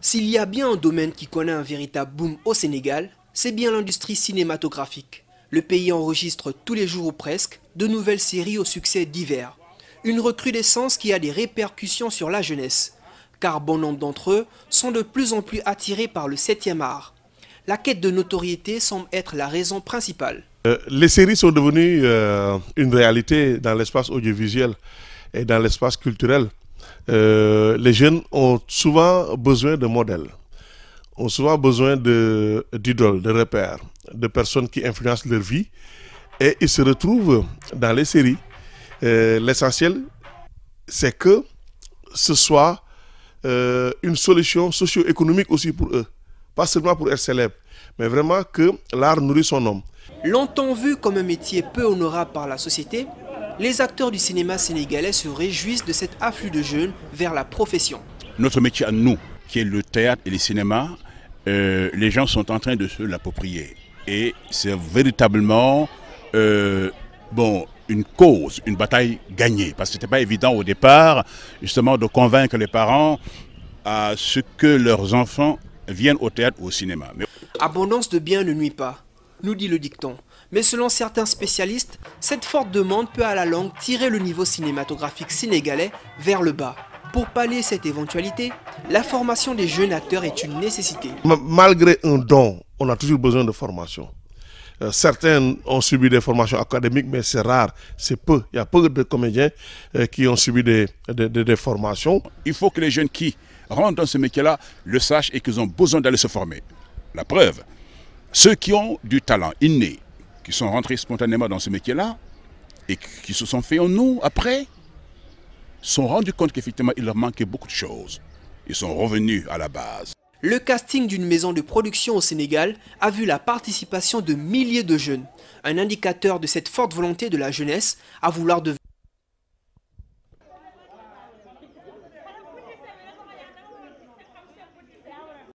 S'il y a bien un domaine qui connaît un véritable boom au Sénégal, c'est bien l'industrie cinématographique. Le pays enregistre tous les jours ou presque de nouvelles séries au succès divers. Une recrudescence qui a des répercussions sur la jeunesse, car bon nombre d'entre eux sont de plus en plus attirés par le 7e art. La quête de notoriété semble être la raison principale. Les séries sont devenues une réalité dans l'espace audiovisuel et dans l'espace culturel. Les jeunes ont souvent besoin de modèles, ont souvent besoin d'idoles, de repères, de personnes qui influencent leur vie et ils se retrouvent dans les séries. L'essentiel, c'est que ce soit une solution socio-économique aussi pour eux. Pas seulement pour être célèbre, mais vraiment que l'art nourrit son homme. Longtemps vu comme un métier peu honorable par la société, les acteurs du cinéma sénégalais se réjouissent de cet afflux de jeunes vers la profession. Notre métier à nous, qui est le théâtre et le cinéma, les gens sont en train de se l'approprier. Et c'est véritablement une cause, une bataille gagnée. Parce que ce n'était pas évident au départ, justement, de convaincre les parents à ce que leurs enfants viennent au théâtre ou au cinéma. Abondance de biens ne nuit pas, nous dit le dicton. Mais selon certains spécialistes, cette forte demande peut à la longue tirer le niveau cinématographique sénégalais vers le bas. Pour pallier cette éventualité, la formation des jeunes acteurs est une nécessité. Malgré un don, on a toujours besoin de formation. Certains ont subi des formations académiques, mais c'est rare, c'est peu. Il y a peu de comédiens qui ont subi des formations. Il faut que les jeunes qui rentrent dans ce métier-là le sachent et qu'ils ont besoin d'aller se former. La preuve, ceux qui ont du talent inné, qui sont rentrés spontanément dans ce métier-là et qui se sont fait en nous après, sont rendus compte qu'effectivement il leur manquait beaucoup de choses. Ils sont revenus à la base. Le casting d'une maison de production au Sénégal a vu la participation de milliers de jeunes, un indicateur de cette forte volonté de la jeunesse à vouloir devenir